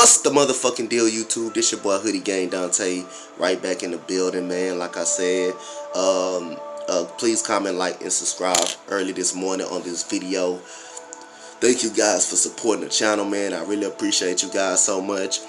What's the motherfucking deal, YouTube? This your boy Hoodie Gang Dante, right back in the building, man. Like I said, please comment, like, and subscribe early this morning on this video. Thank you guys for supporting the channel, man. I really appreciate you guys so much.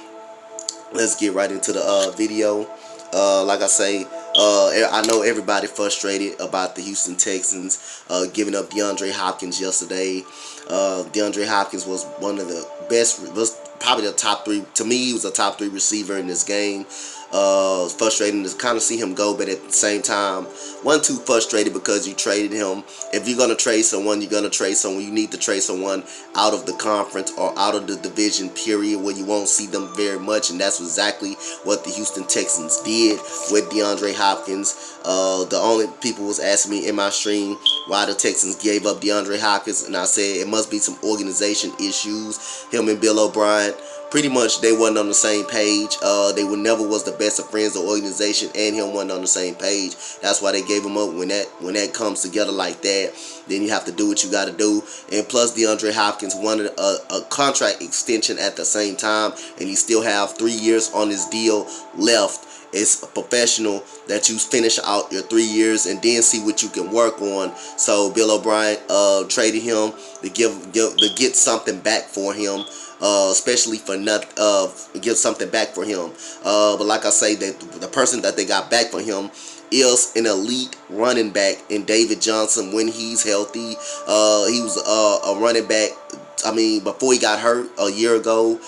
Let's get right into the video. Like I say, I know everybody frustrated about the Houston Texans giving up DeAndre Hopkins yesterday. DeAndre Hopkins was one of the best, was probably the top three. To me, he was a top 3 receiver in this game. It's frustrating to kind of see him go, but at the same time, wasn't too frustrated because you traded him. If you're going to trade someone, you're going to trade someone. You need to trade someone out of the conference or out of the division, period, where you won't see them very much, and that's exactly what the Houston Texans did with DeAndre Hopkins. The only people was asking me in my stream why the Texans gave up DeAndre Hopkins, and I said it must be some organization issues. Him and Bill O'Brien, pretty much they wasn't on the same page. They were never was the best of friends. The organization and him wasn't on the same page. That's why they gave him up. When that comes together like that, then you have to do what you got to do. And plus, DeAndre Hopkins wanted a contract extension at the same time, and he still have 3 years on his deal left. It's professional that you finish out your 3 years and then see what you can work on. So Bill O'Brien traded him to get something back for him. Especially for give something back for him. But like I say, that the person that they got back for him is an elite running back in David Johnson when he's healthy. He was a running back. I mean, before he got hurt a year ago,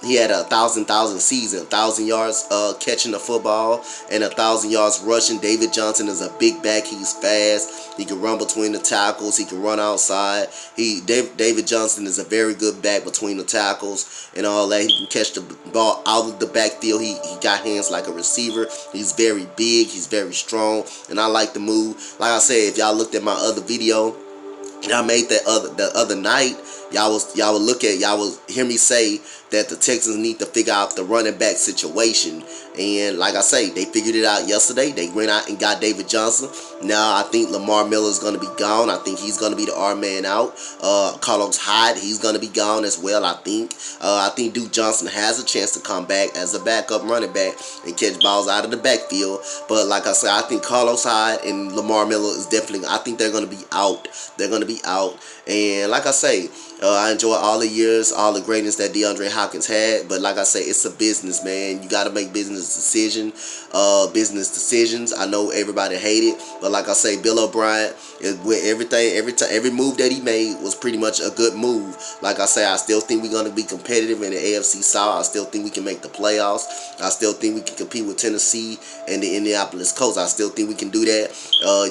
he had a 1,000 season, 1,000 yards catching the football and 1,000 yards rushing. David Johnson is a big back. He's fast. He can run between the tackles. He can run outside. David Johnson is a very good back between the tackles and all that. He can catch the ball out of the backfield. He got hands like a receiver. He's very big. He's very strong, and I like the move. Like I said, if y'all looked at my other video I made the other night, y'all will hear me say that the Texans need to figure out the running back situation. And like I say, they figured it out yesterday. They went out and got David Johnson. Now I think Lamar Miller is going to be gone. I think he's going to be the R man out. Carlos Hyde, he's going to be gone as well. I think Duke Johnson has a chance to come back as a backup running back and catch balls out of the backfield. But like I said, I think Carlos Hyde and Lamar Miller is definitely, I think they're going to be out. They're going to be out. And like I say, I enjoy all the years, all the greatness that DeAndre Hopkins had. But like I say, it's a business, man. You got to make business decisions. I know everybody hate it, but like I say, Bill O'Brien, with every move that he made was pretty much a good move. Like I say, I still think we're going to be competitive in the AFC South. I still think we can make the playoffs. I still think we can compete with Tennessee and the Indianapolis Colts. I still think we can do that.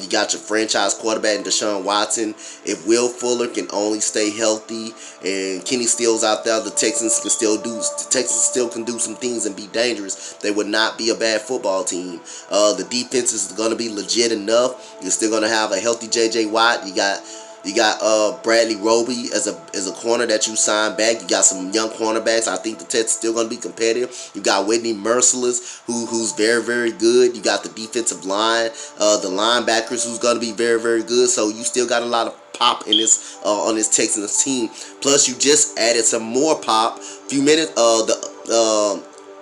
You got your franchise quarterback in Deshaun Watson. If Will Fuller can only stay healthy and Kenny Stills out there, the Texans still can do some things and be dangerous. They would not be a bad football team. The defense is going to be legit enough. You're still going to have a healthy J.J. Watt. You got Bradley Roby as a corner that you signed back. You got some young cornerbacks. I think the Texans still going to be competitive. You got Whitney Merciless, who's very, very good. You got the defensive line, the linebackers, who's going to be very, very good. So you still got a lot of pop in this on this Texans team. Plus, you just added some more pop. Few minutes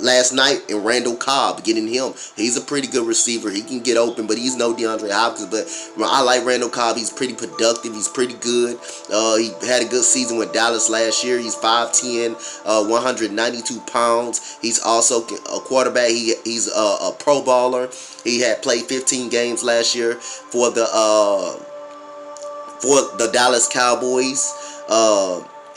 last night in Randall Cobb, getting him. He's a pretty good receiver. He can get open, but he's no DeAndre Hopkins. But I like Randall Cobb. He's pretty productive. He's pretty good. He had a good season with Dallas last year. He's 5'10", 192 pounds. He's also a quarterback. He's a pro baller. He had played 15 games last year for the Dallas Cowboys.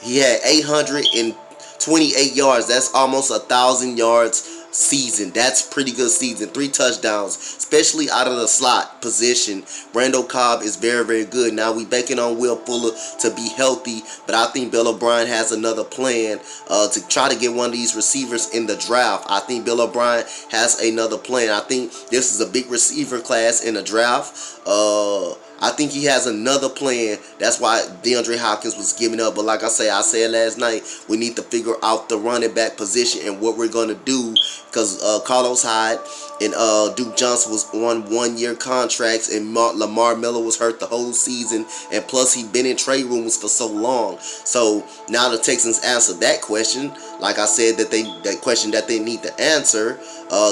He had 828 yards. That's almost 1,000 yards season. That's pretty good season. 3 touchdowns, especially out of the slot position. Randall Cobb is very, very good. Now we banking on Will Fuller to be healthy, but I think Bill O'Brien has another plan to try to get one of these receivers in the draft. I think Bill O'Brien has another plan. I think this is a big receiver class in the draft. I think he has another plan. That's why DeAndre Hopkins was giving up. But like I said last night, we need to figure out the running back position and what we're going to do. Because Carlos Hyde and Duke Johnson was on 1-year contracts, and Lamar Miller was hurt the whole season, and plus he been in trade rumors for so long. So now the Texans answered that question. Like I said, that question that they need to answer,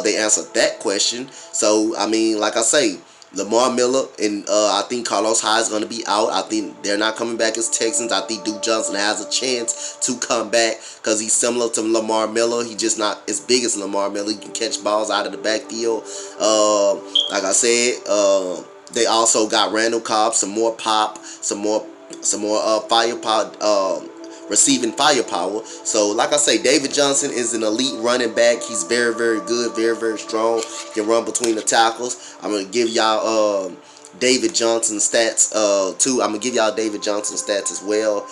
they answered that question. So I mean, like I say, Lamar Miller and I think Carlos Hyde is going to be out. I think they're not coming back as Texans. I think Duke Johnson has a chance to come back because he's similar to Lamar Miller. He's just not as big as Lamar Miller. He can catch balls out of the backfield. Like I said, they also got Randall Cobb, some more pop, some more firepower. Receiving firepower. So like I say, David Johnson is an elite running back. He's very, very good, very, very strong. Can run between the tackles. I'm gonna give y'all David Johnson stats too. I'm gonna give y'all David Johnson stats as well.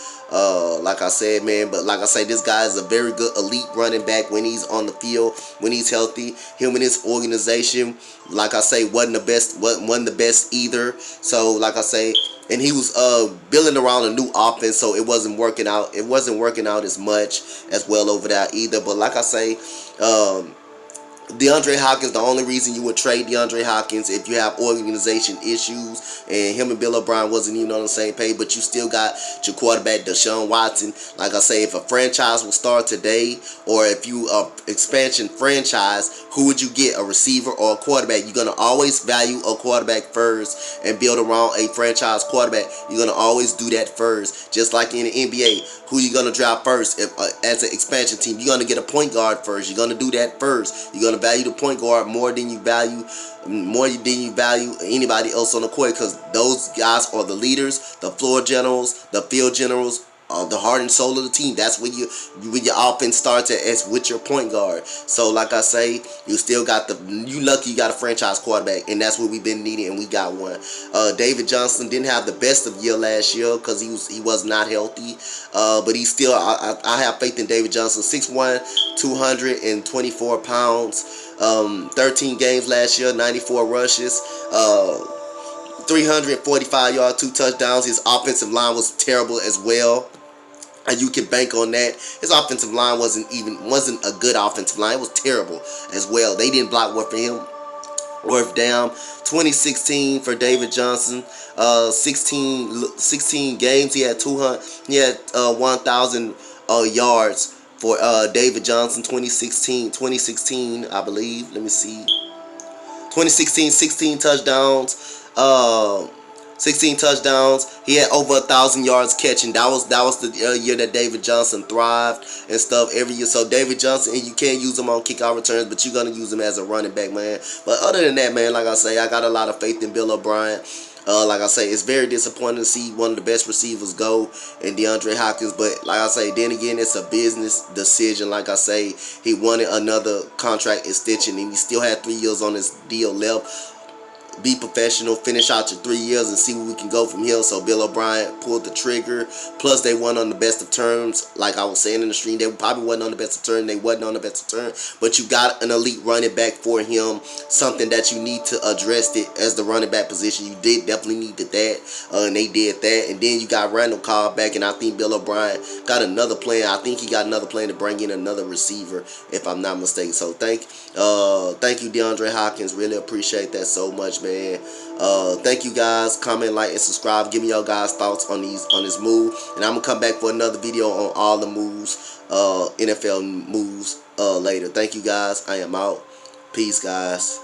Like I said, man, but like I say, this guy is a very good elite running back when he's on the field, when he's healthy. Him and his organization, like I say, wasn't the best either. So like I say, and he was building around a new offense, so it wasn't working out. It wasn't working out as much as well over there either. But like I say, DeAndre Hopkins, the only reason you would trade DeAndre Hopkins if you have organization issues, and him and Bill O'Brien wasn't even on the same page, but you still got your quarterback Deshaun Watson. Like I say, if a franchise will start today, or if you expansion franchise, who would you get, a receiver or a quarterback? You're going to always value a quarterback first and build around a franchise quarterback. You're going to always do that first. Just like in the NBA, who you going to draft first if, as an expansion team? You're going to get a point guard first. You're going to do that first. You're going to value the point guard more than you value anybody else on the court, because those guys are the leaders, the floor generals, the field generals, the heart and soul of the team. That's when your offense starts as with your point guard. So like I say, you still got you lucky you got a franchise quarterback, and that's what we've been needing, and we got one. David Johnson didn't have the best of year last year because he was not healthy, but he still, I have faith in David Johnson. 6'1", 224 pounds, 13 games last year, 94 rushes, 345 yards, 2 touchdowns. His offensive line was terrible as well, and you can bank on that. His offensive line wasn't a good offensive line. It was terrible as well. They didn't block worth for him, worth down. 2016 for David Johnson, 16 games. He had 1,000 yards for David Johnson. 2016, I believe. Let me see. 2016, 16 touchdowns. 16 touchdowns. He had over 1,000 yards catching. That was the year that David Johnson thrived and stuff every year. So David Johnson, and you can't use him on kickoff returns, but you're gonna use him as a running back, man. But other than that, man, like I say, I got a lot of faith in Bill O'Brien. Like I say, it's very disappointing to see one of the best receivers go in DeAndre Hopkins. But like I say, then again, it's a business decision. Like I say, he wanted another contract extension, and he still had 3 years on his deal left. Be professional, finish out your 3 years, and see where we can go from here. So Bill O'Brien pulled the trigger. Plus, they weren't on the best of terms. Like I was saying in the stream, they probably wasn't on the best of terms. They wasn't on the best of terms. But you got an elite running back for him. Something that you need to address it as the running back position. You definitely needed that, and they did that. And then you got Randall Cobb back, and I think Bill O'Brien got another plan. I think he got another plan to bring in another receiver, if I'm not mistaken. So thank you, DeAndre Hopkins. Really appreciate that so much, man. Thank you guys. Comment, like, and subscribe. Give me your guys' thoughts on this move, and I'm gonna come back for another video on all the moves, NFL moves later. Thank you guys. I am out. Peace, guys.